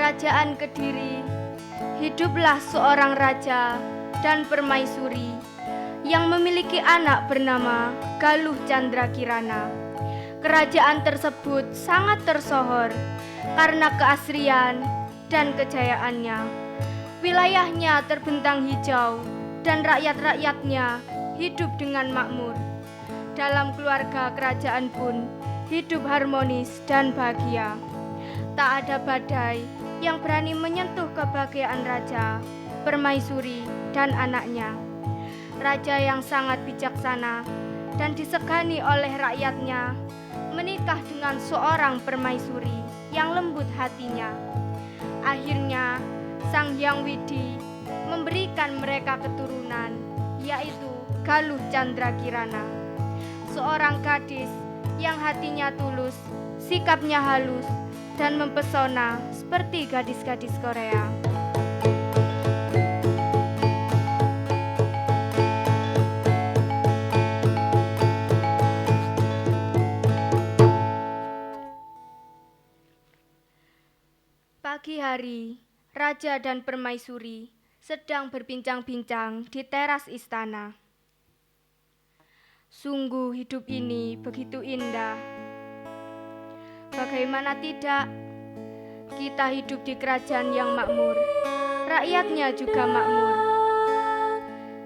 Kerajaan Kediri, hiduplah seorang raja dan permaisuri yang memiliki anak bernama Galuh Candrakirana. Kerajaan tersebut sangat tersohor karena keasrian dan kejayaannya. Wilayahnya terbentang hijau dan rakyat-rakyatnya hidup dengan makmur. Dalam keluarga kerajaan pun hidup harmonis dan bahagia. Tak ada badai yang berani menyentuh kebahagiaan raja, permaisuri, dan anaknya. Raja yang sangat bijaksana dan disegani oleh rakyatnya menikah dengan seorang permaisuri yang lembut hatinya. Akhirnya, Sang Hyang Widi memberikan mereka keturunan, yaitu Galuh Candrakirana, seorang gadis yang hatinya tulus, sikapnya halus, dan mempesona seperti gadis-gadis Korea. Pagi hari, raja dan permaisuri sedang berbincang-bincang di teras istana. Sungguh hidup ini begitu indah. Bagaimana tidak, kita hidup di kerajaan yang makmur, rakyatnya juga makmur.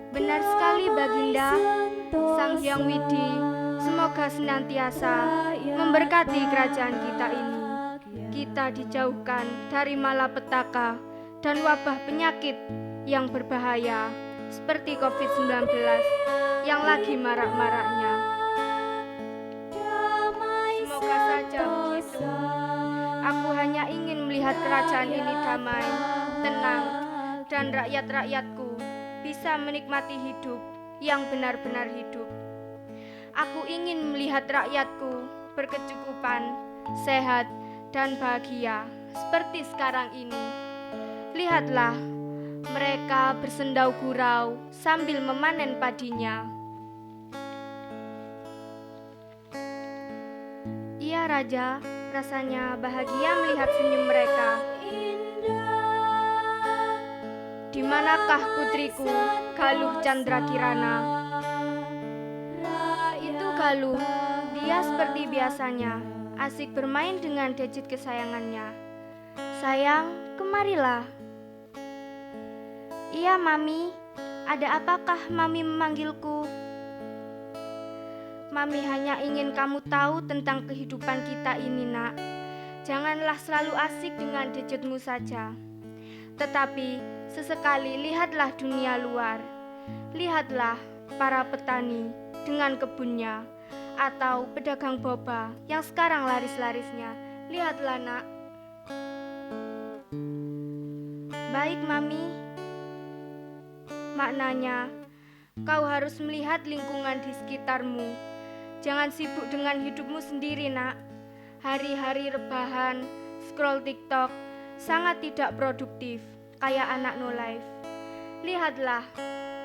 Benar sekali Baginda, Sang Hyang Widi semoga senantiasa memberkati kerajaan kita ini. Kita dijauhkan dari malapetaka dan wabah penyakit yang berbahaya seperti COVID-19 yang lagi marak-maraknya. Semoga saja begitu. Aku hanya ingin melihat kerajaan ini damai, tenang, dan rakyat-rakyatku bisa menikmati hidup yang benar-benar hidup. Aku ingin melihat rakyatku berkecukupan, sehat, dan bahagia seperti sekarang ini. Lihatlah, mereka bersendau gurau sambil memanen padinya. Iya Raja, rasanya bahagia melihat senyum mereka. Di manakah putriku, Galuh Candrakirana? Itu Galuh, dia seperti biasanya asik bermain dengan gadget kesayangannya. Sayang, kemarilah. Iya, Mami. Ada apakah Mami memanggilku? Mami hanya ingin kamu tahu tentang kehidupan kita ini, Nak. Janganlah selalu asik dengan gadgetmu saja. Tetapi sesekali lihatlah dunia luar. Lihatlah para petani dengan kebunnya, atau pedagang boba yang sekarang laris-larisnya. Lihatlah, Nak. Baik, Mami. Maknanya, kau harus melihat lingkungan di sekitarmu. Jangan sibuk dengan hidupmu sendiri, Nak. Hari-hari rebahan, scroll TikTok, sangat tidak produktif, kayak anak no life. Lihatlah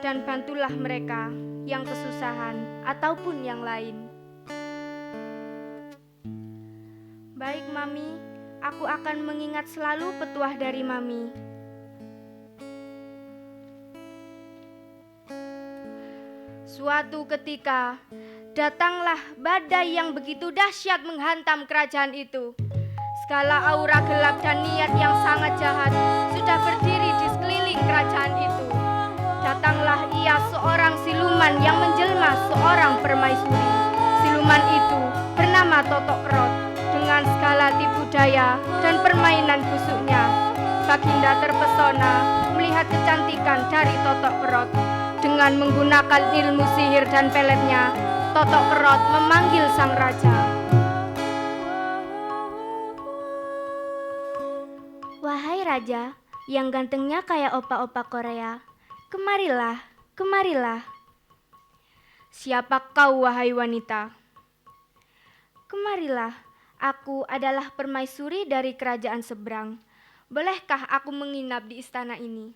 dan bantulah mereka yang kesusahan ataupun yang lain. Baik, Mami, aku akan mengingat selalu petuah dari Mami. Suatu ketika, datanglah badai yang begitu dahsyat menghantam kerajaan itu. Segala aura gelap dan niat yang sangat jahat sudah berdiri di sekeliling kerajaan itu. Datanglah ia seorang siluman yang menjelma seorang permaisuri. Siluman itu bernama Totok Kerot. Dengan segala tipu daya dan permainan busuknya, Baginda terpesona melihat kecantikan dari Totok Kerot. Dengan menggunakan ilmu sihir dan peletnya, Totok Kerot memanggil sang raja. Wahai raja, yang gantengnya kayak opa-opa Korea, kemarilah, kemarilah. Siapa kau, wahai wanita? Kemarilah, aku adalah permaisuri dari kerajaan seberang. Bolehkah aku menginap di istana ini?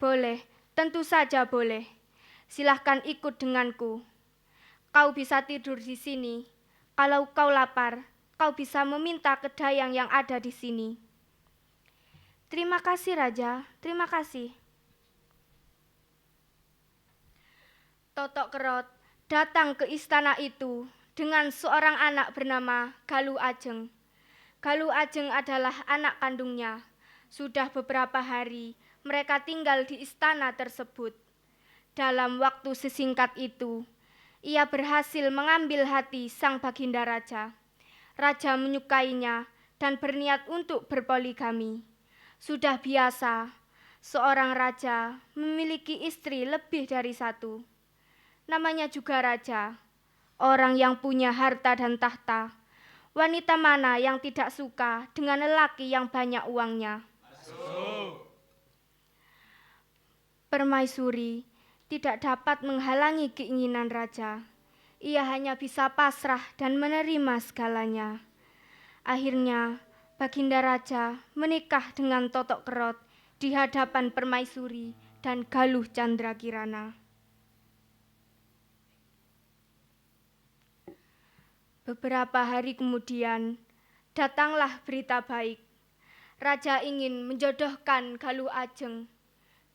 Boleh, tentu saja boleh. Silahkan ikut denganku. Kau bisa tidur di sini. Kalau kau lapar, kau bisa meminta ke dayang yang ada di sini. Terima kasih Raja, terima kasih. Totok Kerot datang ke istana itu dengan seorang anak bernama Galuh Ajeng. Galuh Ajeng adalah anak kandungnya. Sudah beberapa hari mereka tinggal di istana tersebut. Dalam waktu sesingkat itu, ia berhasil mengambil hati sang Baginda Raja. Raja menyukainya dan berniat untuk berpoligami. Sudah biasa, seorang raja memiliki istri lebih dari satu. Namanya juga raja, orang yang punya harta dan tahta. Wanita mana yang tidak suka dengan lelaki yang banyak uangnya? Permaisuri tidak dapat menghalangi keinginan raja. Ia hanya bisa pasrah dan menerima segalanya. Akhirnya, Baginda Raja menikah dengan Totok Kerot di hadapan Permaisuri dan Galuh Candrakirana. Beberapa hari kemudian, datanglah berita baik. Raja ingin menjodohkan Galuh Ajeng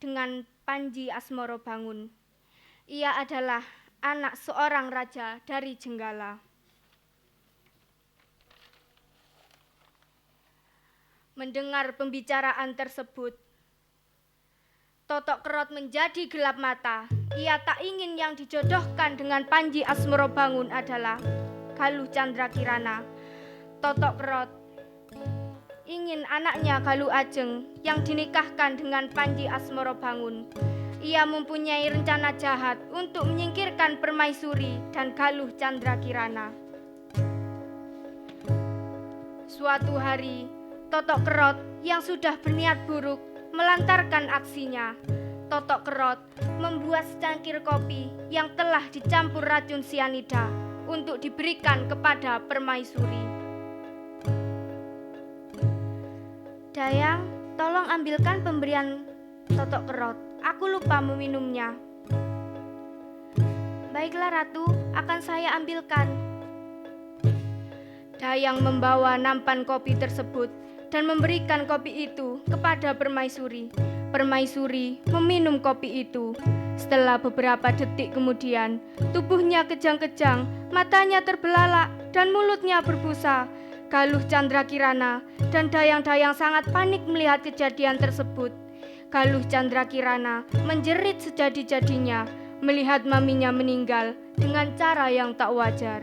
dengan Panji Asmorobangun. Ia adalah anak seorang raja dari Jenggala. Mendengar pembicaraan tersebut, Totok Kerot menjadi gelap mata. Ia tak ingin yang dijodohkan dengan Panji Asmorobangun adalah Galuh Candrakirana. Totok Kerot ingin anaknya Galuh Ajeng yang dinikahkan dengan Panji Asmorobangun. Ia mempunyai rencana jahat untuk menyingkirkan Permaisuri dan Galuh Candrakirana. Suatu hari, Totok Kerot yang sudah berniat buruk melantarkan aksinya. Totok Kerot membuat secangkir kopi yang telah dicampur racun sianida untuk diberikan kepada Permaisuri. Dayang, tolong ambilkan pemberian Totok Kerot. Aku lupa meminumnya. Baiklah Ratu, akan saya ambilkan. Dayang membawa nampan kopi tersebut dan memberikan kopi itu kepada Permaisuri. Permaisuri meminum kopi itu. Setelah beberapa detik kemudian, tubuhnya kejang-kejang, matanya terbelalak, dan mulutnya berbusa. Galuh Candrakirana dan Dayang-Dayang sangat panik melihat kejadian tersebut. Galuh Candrakirana menjerit sejadi-jadinya melihat maminya meninggal dengan cara yang tak wajar.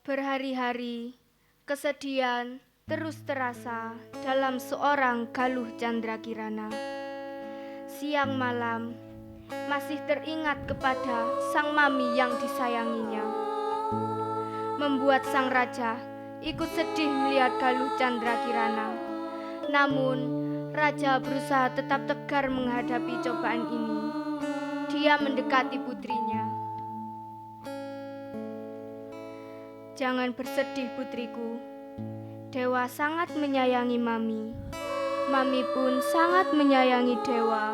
Berhari-hari, kesedihan terus terasa dalam seorang Galuh Candrakirana. Siang malam, masih teringat kepada sang mami yang disayanginya. Membuat sang raja ikut sedih melihat Galuh Candrakirana. Namun, raja berusaha tetap tegar menghadapi cobaan ini. Dia mendekati putrinya. Jangan bersedih putriku, Dewa sangat menyayangi Mami. Mami pun sangat menyayangi Dewa.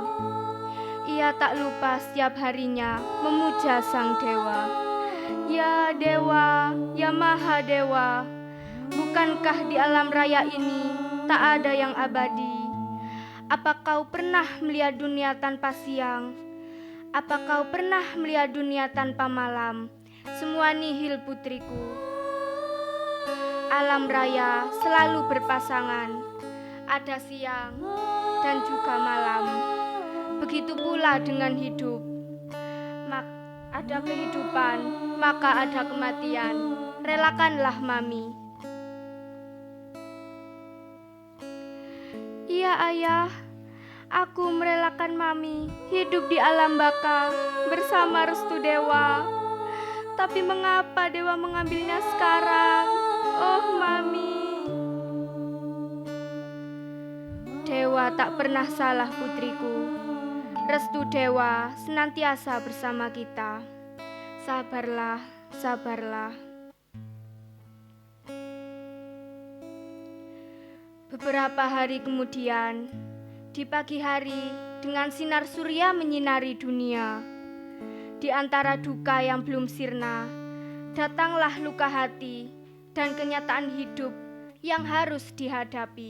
Ia tak lupa setiap harinya memuja sang Dewa. Ya Dewa, ya Maha Dewa, bukankah di alam raya ini tak ada yang abadi? Apa kau pernah melihat dunia tanpa siang? Apa kau pernah melihat dunia tanpa malam? Semua nihil putriku. Alam raya selalu berpasangan, ada siang dan juga malam. Begitu pula dengan hidup. Ada kehidupan, maka ada kematian. Relakanlah Mami. Iya Ayah, aku merelakan Mami hidup di alam baka bersama restu Dewa. Tapi mengapa Dewa mengambilnya sekarang? Oh Mami. Dewa tak pernah salah putriku. Restu Dewa senantiasa bersama kita. Sabarlah, sabarlah. Beberapa hari kemudian, di pagi hari dengan sinar surya menyinari dunia, di antara duka yang belum sirna, datanglah luka hati dan kenyataan hidup yang harus dihadapi.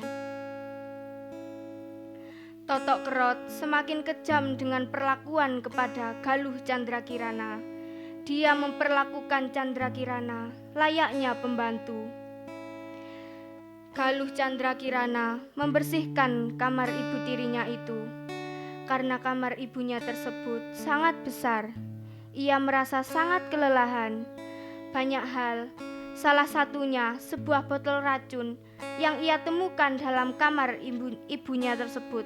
Totok Kerot semakin kejam dengan perlakuan kepada Galuh Candrakirana. Dia memperlakukan Candrakirana layaknya pembantu. Galuh Candrakirana membersihkan kamar ibu tirinya itu. Karena kamar ibunya tersebut sangat besar, ia merasa sangat kelelahan. Banyak hal, salah satunya sebuah botol racun yang ia temukan dalam kamar ibunya tersebut.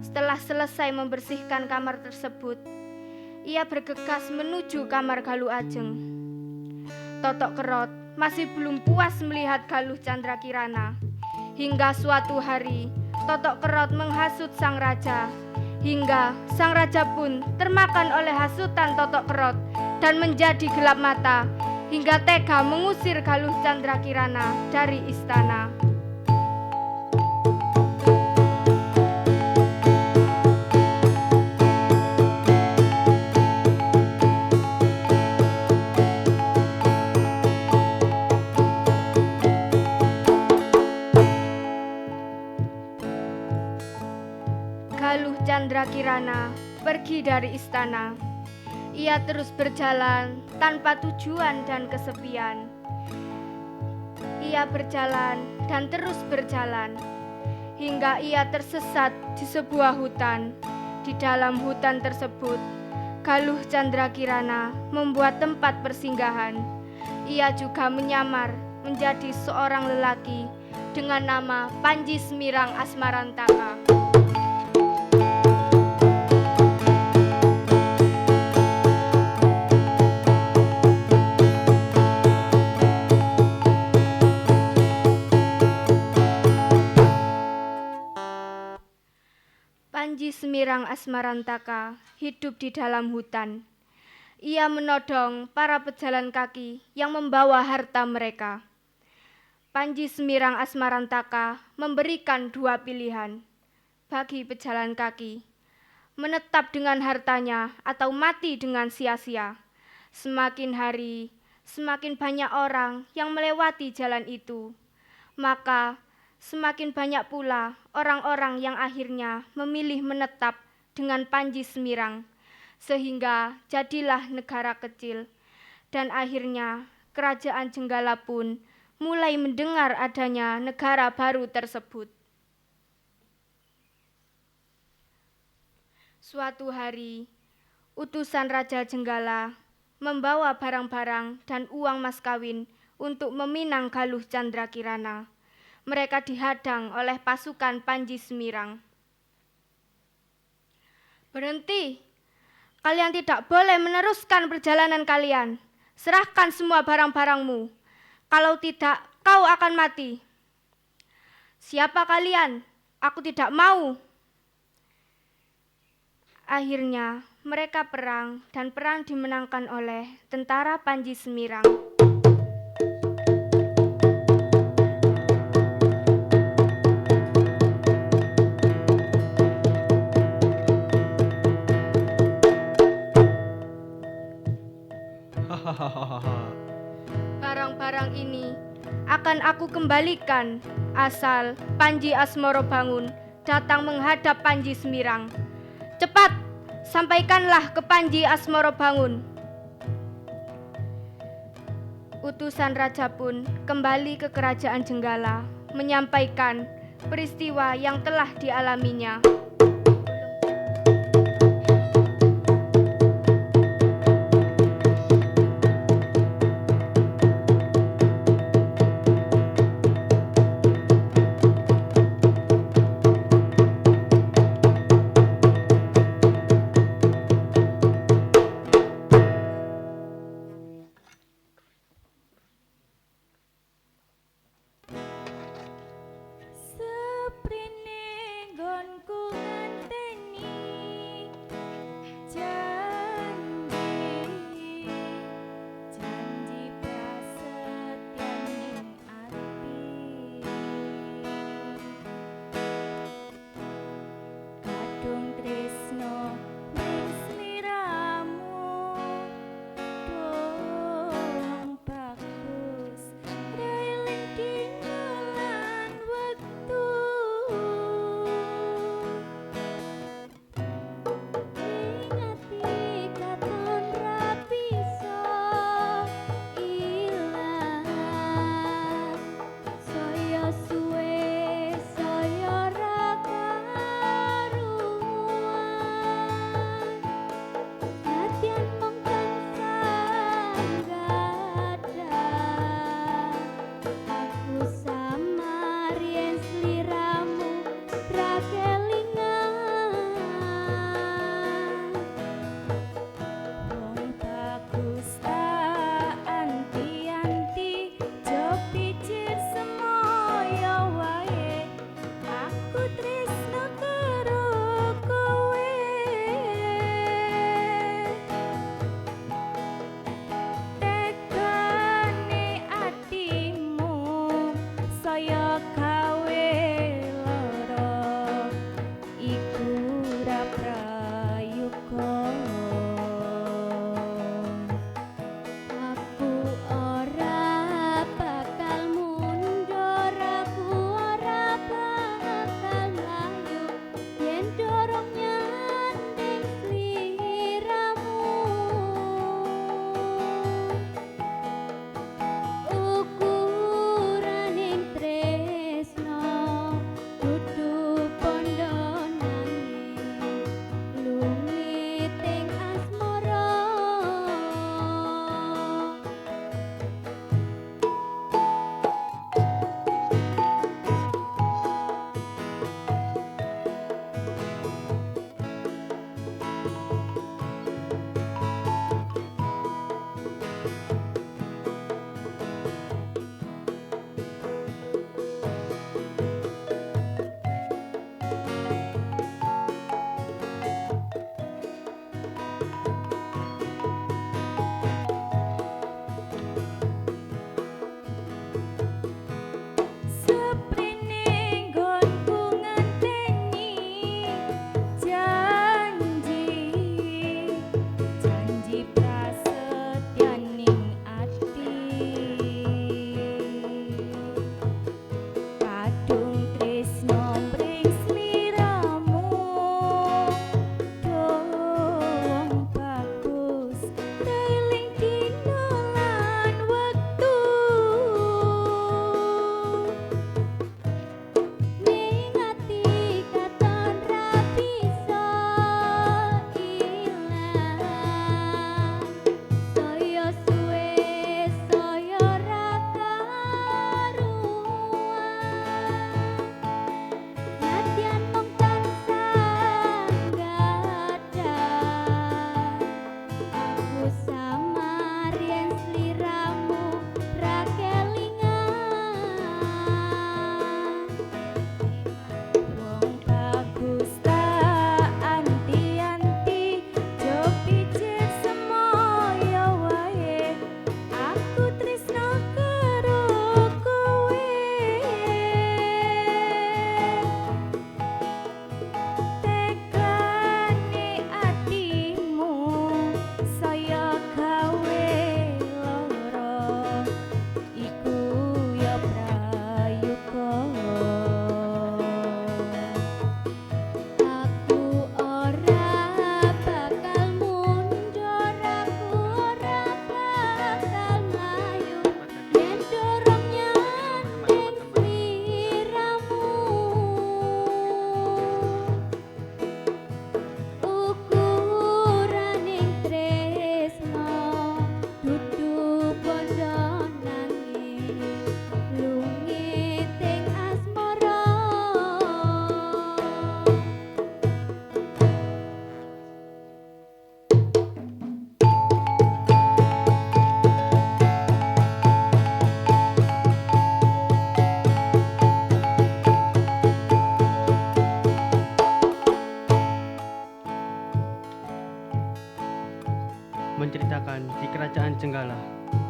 Setelah selesai membersihkan kamar tersebut, ia bergegas menuju kamar Galuh Ajeng. Totok Kerot masih belum puas melihat Galuh Candrakirana. Hingga suatu hari, Totok Kerot menghasut sang raja. Hingga sang raja pun termakan oleh hasutan Totok Kerot dan menjadi gelap mata, hingga tega mengusir Galuh Candrakirana dari istana. Galuh Candrakirana pergi dari istana. Ia terus berjalan tanpa tujuan dan kesepian. Ia berjalan dan terus berjalan hingga ia tersesat di sebuah hutan. Di dalam hutan tersebut, Galuh Candrakirana membuat tempat persinggahan. Ia juga menyamar menjadi seorang lelaki dengan nama Panji Semirang Asmarantaka. Panji Semirang Asmarantaka hidup di dalam hutan. Ia menodong para pejalan kaki yang membawa harta mereka. Panji Semirang Asmarantaka memberikan dua pilihan bagi pejalan kaki: menetap dengan hartanya atau mati dengan sia-sia. Semakin hari, semakin banyak orang yang melewati jalan itu. Maka semakin banyak pula orang-orang yang akhirnya memilih menetap dengan Panji Semirang, sehingga jadilah negara kecil. Dan akhirnya kerajaan Jenggala pun mulai mendengar adanya negara baru tersebut. Suatu hari, utusan Raja Jenggala membawa barang-barang dan uang mas kawin untuk meminang Galuh Candrakirana. Mereka dihadang oleh pasukan Panji Semirang. "Berhenti, kalian tidak boleh meneruskan perjalanan kalian. Serahkan semua barang-barangmu. Kalau tidak, kau akan mati." "Siapa kalian? Aku tidak mau." Akhirnya mereka perang dan perang dimenangkan oleh tentara Panji Semirang. Barang-barang ini akan aku kembalikan asal Panji Asmorobangun datang menghadap Panji Semirang. Cepat, sampaikanlah ke Panji Asmorobangun. Utusan raja pun kembali ke kerajaan Jenggala menyampaikan peristiwa yang telah dialaminya. Seprene nggonku sliramu prakelingan. Wong bagus tak anti-anti, jo picir semoyo wae. Aku tresno karo kowe. Tekane atimu saya gawe lara, iku ra prayoga. Aku ora bakal mundur, aku ora bakal mlayu yen dorong nyanding sliramu. Ukuraning tresno dudu pondo nanging lumiting asmara. Seprene nggonku ngenteni janji prasetyaning ati. Kadung tresno mring sliramu, wong bagus eling dina lan wektu. Ning ati katon ra bisa ilang, saya suwe saya ra karuan. Nadyan mung tansah nggadang, aku samar yen sliramu prakelingan. Wong bagus tak anti-anti, jo picir semoyo wae. Aku tresno karo kowe. Tekane atimu saya gawe lara, iku ya prayoga. Aku ora bakal mundur, aku ora bakal mlayu yen dorong nyanding sliramu. Ukuraning tresno dudu pondo nanging lumiting asmara. Menceritakan di kerajaan Jenggala,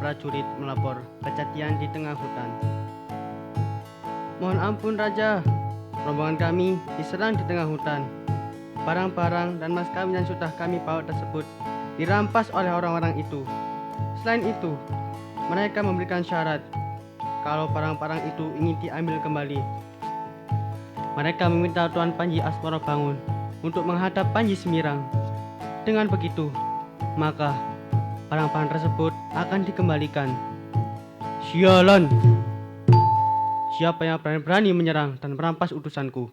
prajurit melapor kejadian di tengah hutan. Mohon ampun Raja, rombongan kami diserang di tengah hutan. Barang-barang dan mas kawin yang sudah kami bawa tersebut dirampas oleh orang-orang itu. Selain itu, mereka memberikan syarat kalau barang-barang itu ingin diambil kembali. Mereka meminta Tuan Panji Asmoro Bangun untuk menghadap Panji Semirang. Dengan begitu, maka barang-barang tersebut akan dikembalikan. Sialan! Siapa yang berani menyerang dan merampas utusanku?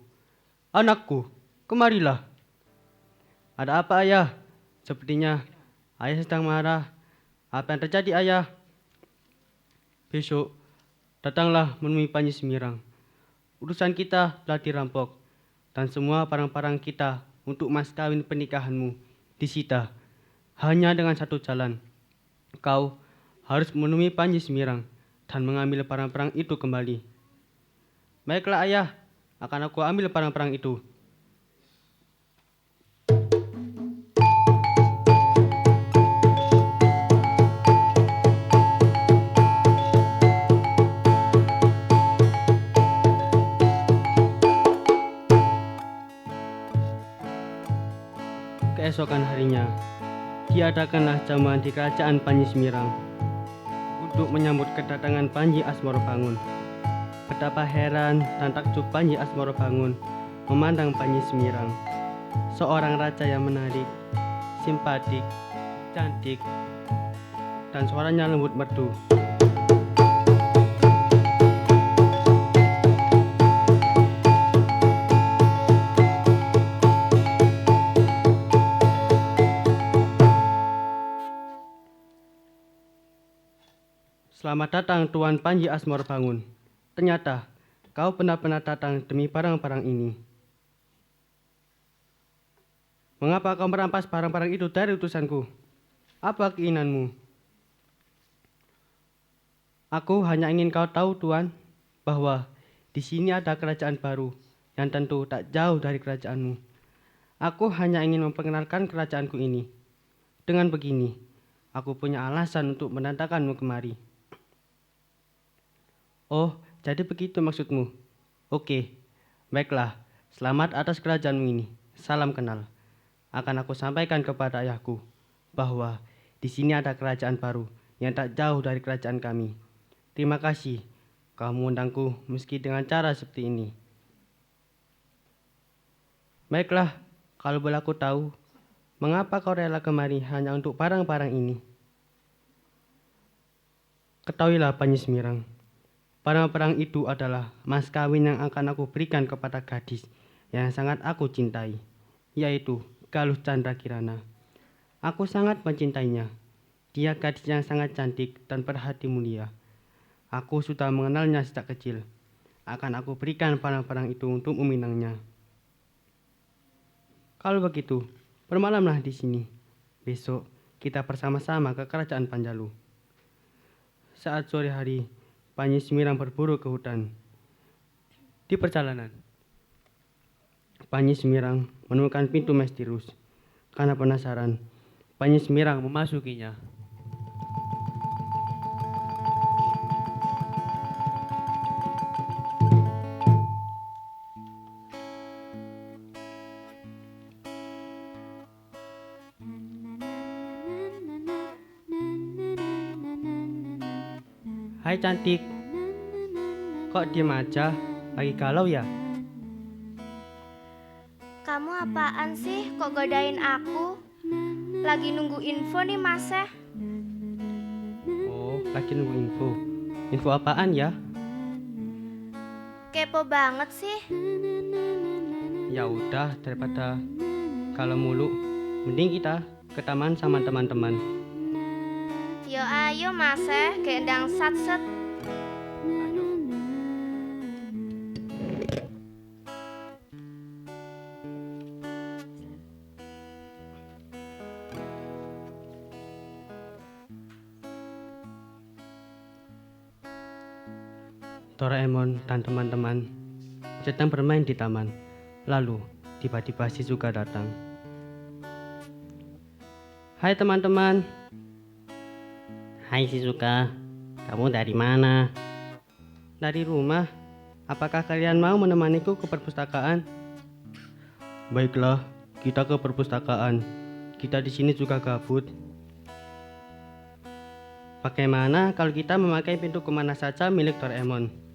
Anakku, kemarilah. Ada apa, Ayah? Sepertinya Ayah sedang marah. Apa yang terjadi, Ayah? Besok datanglah menemui Panji Semirang. urusan kita telah dirampok, dan semua barang-barang kita untuk mas kawin pernikahanmu disita. Hanya dengan satu jalan, kau harus menemui Panji Semirang dan mengambil barang-barang itu kembali. Baiklah ayah, akan aku ambil barang-barang itu. Keesokan harinya, diadakanlah jamuan di kerajaan Panji Semirang untuk menyambut kedatangan Panji Asmorobangun. Betapa heran dan takjub Panji Asmorobangun memandang Panji Semirang, seorang raja yang menarik, simpatik, cantik, dan suaranya lembut merdu. Selamat datang Tuan Panji Asmorobangun. Ternyata kau benar-benar datang demi barang-barang ini. Mengapa kau merampas barang-barang itu dari utusanku? Apa keinginanmu? Aku hanya ingin kau tahu, Tuan, bahwa di sini ada kerajaan baru yang tentu tak jauh dari kerajaanmu. Aku hanya ingin memperkenalkan kerajaanku ini. Dengan begini, aku punya alasan untuk mendatangkanmu kemari. Oh, jadi begitu maksudmu? Oke, baiklah. Selamat atas kerajaanmu ini. Salam kenal. Akan aku sampaikan kepada ayahku bahwa di sini ada kerajaan baru yang tak jauh dari kerajaan kami. Terima kasih kau mengundangku meski dengan cara seperti ini. Baiklah, kalau boleh aku tahu, mengapa kau rela kemari hanya untuk barang-barang ini? Ketahuilah Panji Semirang, barang-barang itu adalah mas kawin yang akan aku berikan kepada gadis yang sangat aku cintai, yaitu Galuh Chandra Kirana. Aku sangat mencintainya. Dia gadis yang sangat cantik dan berhati mulia. Aku sudah mengenalnya sejak kecil. Akan aku berikan barang-barang itu untuk meminangnya. Kalau begitu, bermalamlah di sini. Besok kita bersama-sama ke kerajaan Panjalu. Saat sore hari, Panji Semirang berburu ke hutan. Di perjalanan, Panji Semirang menemukan pintu misterius. Karena penasaran, Panji Semirang memasukinya. Hai cantik, kok diem aja? Lagi galau ya? Kamu apaan sih kok godain aku? Lagi nunggu info nih Mas. Oh, lagi nunggu info. Info apaan ya? Kepo banget sih. Ya udah, daripada kalau mulu, mending kita ke taman sama teman-teman. Yo ayo Mas, gendang sat-set. Doraemon dan teman-teman sedang bermain di taman. Lalu, tiba-tiba Shizuka datang. Hai teman-teman. Hai Shizuka, kamu dari mana? Dari rumah. Apakah kalian mau menemaniku ke perpustakaan? Baiklah, kita ke perpustakaan. Kita di sini juga gabut. Bagaimana kalau kita memakai pintu kemana saja milik Doraemon?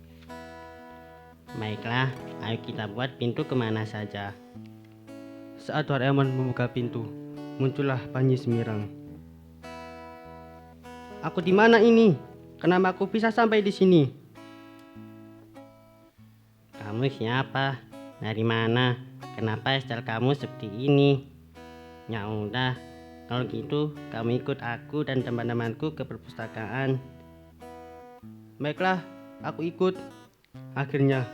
Baiklah, ayo kita buat pintu kemana saja. Saat Doraemon membuka pintu, muncullah Panji Semirang. Aku di mana ini? Kenapa aku bisa sampai di sini? Kamu siapa? Dari mana? Kenapa style kamu seperti ini? Ya udah, kalau gitu kamu ikut aku dan teman-temanku ke perpustakaan. Baiklah, aku ikut. Akhirnya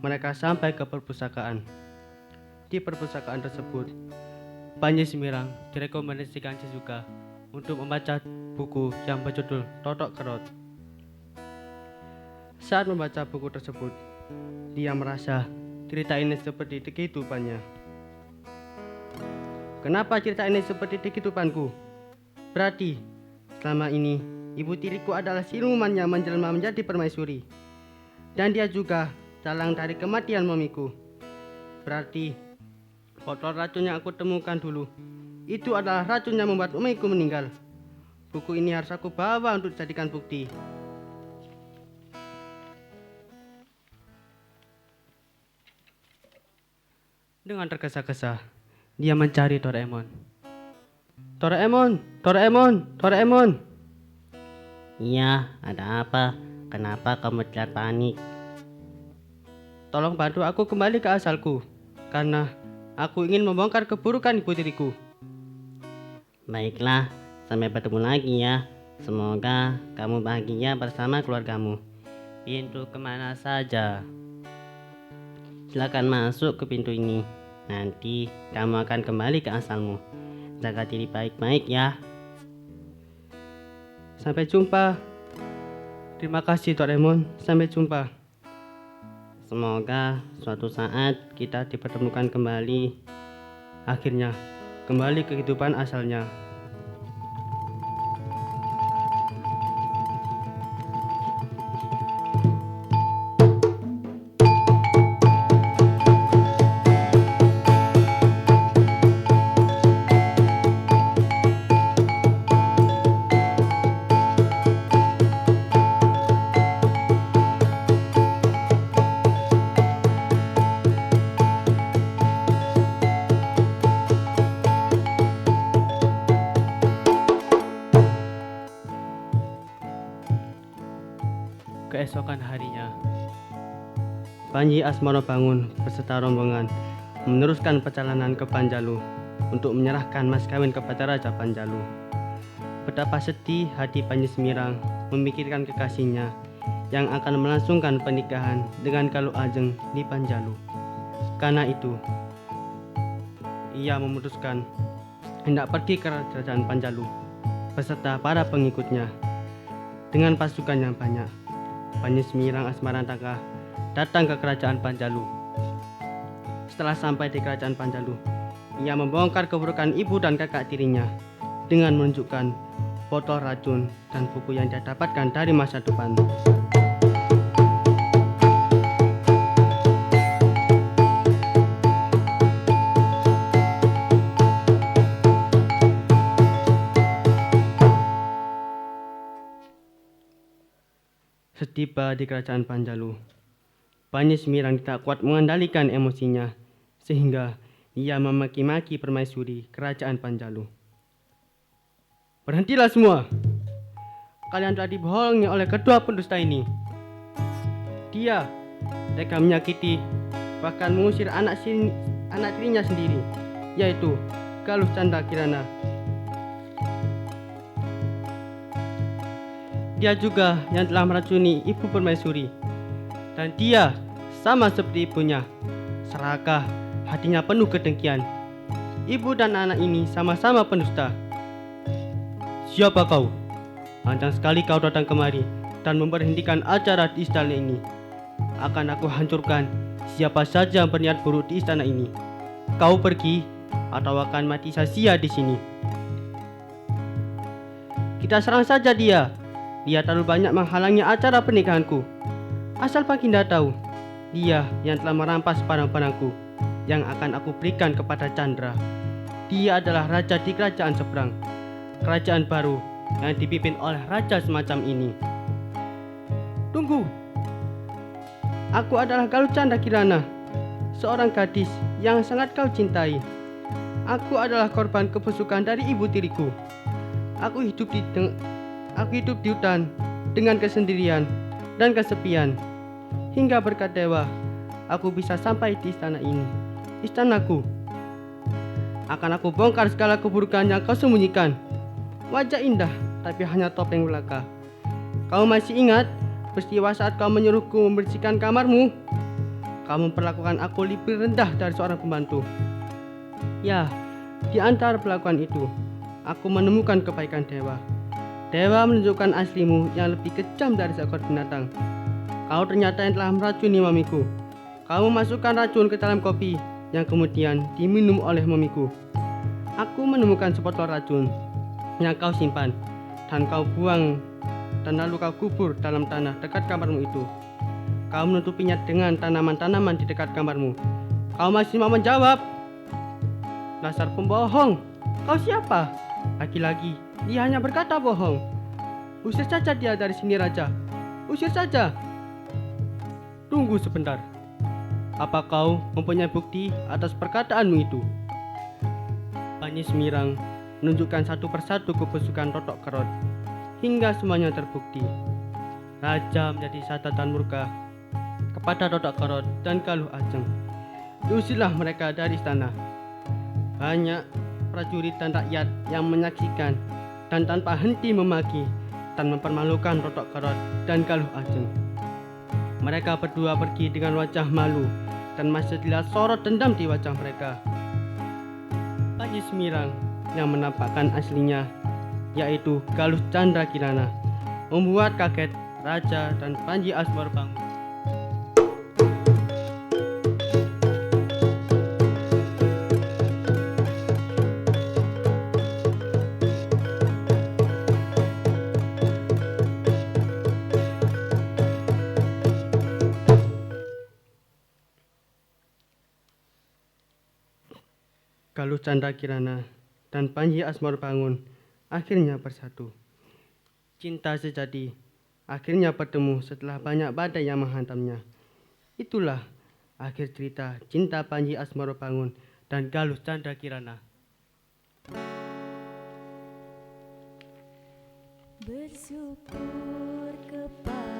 mereka sampai ke perpustakaan. Di perpustakaan tersebut, Panji Semirang direkomendasikan Shizuka untuk membaca buku yang berjudul Totok Kerot. Saat membaca buku tersebut, dia merasa cerita ini seperti kehidupannya. Kenapa cerita ini seperti kehidupanku? Berarti selama ini ibu tiriku adalah siluman yang menjelma menjadi permaisuri, dan dia juga dalang dari kematian mamiku. Berarti botol racun yang aku temukan dulu itu adalah racun yang membuat mamiku meninggal. Buku ini harus aku bawa untuk dijadikan bukti. Dengan tergesa-gesa, dia mencari Doraemon. Doraemon, Doraemon, Doraemon. Iya, ada apa? Kenapa kamu terlihat panik? Tolong bantu aku kembali ke asalku, karena aku ingin membongkar keburukan ibu tiriku. Baiklah, sampai bertemu lagi ya. Semoga kamu bahagia bersama keluargamu. Pintu kemana saja? Silakan masuk ke pintu ini. Nanti kamu akan kembali ke asalmu. Jaga diri baik-baik ya. Sampai jumpa. Terima kasih Doraemon, sampai jumpa. Semoga suatu saat kita dipertemukan kembali. Akhirnya, kembali ke kehidupan asalnya. Keesokan harinya, Panji Asmoro bangun beserta rombongan meneruskan perjalanan ke Panjalu untuk menyerahkan mas kawin kepada Raja Panjalu. Betapa sedih hati Panji Semirang memikirkan kekasihnya yang akan melangsungkan pernikahan dengan Galuh Ajeng di Panjalu. Karena itu, ia memutuskan hendak pergi ke kerajaan Panjalu beserta para pengikutnya. Dengan pasukan yang banyak, Panji Semirang Asmarantaka datang ke kerajaan Panjalu. Setelah sampai di kerajaan Panjalu, ia membongkar keburukan ibu dan kakak tirinya dengan menunjukkan botol racun dan buku yang dia dapatkan dari masa depan. Setiba di kerajaan Panjalu, Panji Semirang tidak kuat mengendalikan emosinya sehingga ia memaki-maki permaisuri kerajaan Panjalu. Berhentilah semua. Kalian telah dibohongi oleh kedua pendusta ini. Dia tega menyakiti bahkan mengusir anak tirinya sendiri, yaitu Galuh Chandra Kirana. Dia juga yang telah meracuni ibu permaisuri, dan dia sama seperti ibunya, serakah, hatinya penuh kedengkian. Ibu dan anak ini sama-sama pendusta. Siapa kau? Lancang sekali kau datang kemari dan memberhentikan acara di istana ini. Akan aku hancurkan siapa saja yang berniat buruk di istana ini. Kau pergi atau akan mati sia-sia di sini. Kita serang saja dia. Dia terlalu banyak menghalangi acara pernikahanku. Asal Baginda tahu, dia yang telah merampas barang-barangku yang akan aku berikan kepada Chandra. Dia adalah raja di kerajaan seberang, kerajaan baru yang dipimpin oleh raja semacam ini. Tunggu. Aku adalah Galuh Chandra Kirana, seorang gadis yang sangat kau cintai. Aku adalah korban kebusukan dari ibu tiriku. Aku hidup di hutan dengan kesendirian dan kesepian. Hingga berkat dewa, aku bisa sampai di istana ini, istanaku. Akan aku bongkar segala keburukan yang kau sembunyikan. Wajah indah, tapi hanya topeng belaka. Kau masih ingat peristiwa saat kau menyuruhku membersihkan kamarmu? Kau memperlakukan aku lebih rendah dari seorang pembantu. Ya, di antara perlakuan itu, aku menemukan kebaikan dewa. Dewa menunjukkan aslimu yang lebih kejam dari seekor binatang. Kau ternyata yang telah meracuni mamiku. Kau memasukkan racun ke dalam kopi yang kemudian diminum oleh mamiku. Aku menemukan sebotol racun yang kau simpan dan kau buang dan lalu kau kubur dalam tanah dekat kamarmu itu. Kau menutupinya dengan tanaman-tanaman di dekat kamarmu. Kau masih mau menjawab? Dasar pembohong! Kau siapa? Lagi-lagi, dia hanya berkata bohong. Usir saja dia dari sini, Raja. Usir saja. Tunggu sebentar. Apa kau mempunyai bukti atas perkataanmu itu? Panji Semirang menunjukkan satu persatu kebusukan Totok Kerot hingga semuanya terbukti. Raja menjadi sadar dan murka kepada Totok Kerot dan Galuh Ajeng. Diusirlah mereka dari istana. Banyak prajurit dan rakyat yang menyaksikan dan tanpa henti memaki dan mempermalukan Totok Kerot dan Galuh Ajeng. Mereka berdua pergi dengan wajah malu dan masih terlihat sorot dendam di wajah mereka. Panji Semirang yang menampakkan aslinya, yaitu Galuh Candra Kirana, membuat kaget Raja dan Panji Asmorobangun. Galuh Candra Kirana dan Panji Asmorobangun akhirnya bersatu. Cinta sejati akhirnya bertemu setelah banyak badai yang menghantamnya. Itulah akhir cerita cinta Panji Asmorobangun dan Galuh Candra Kirana. Bersyukur kepada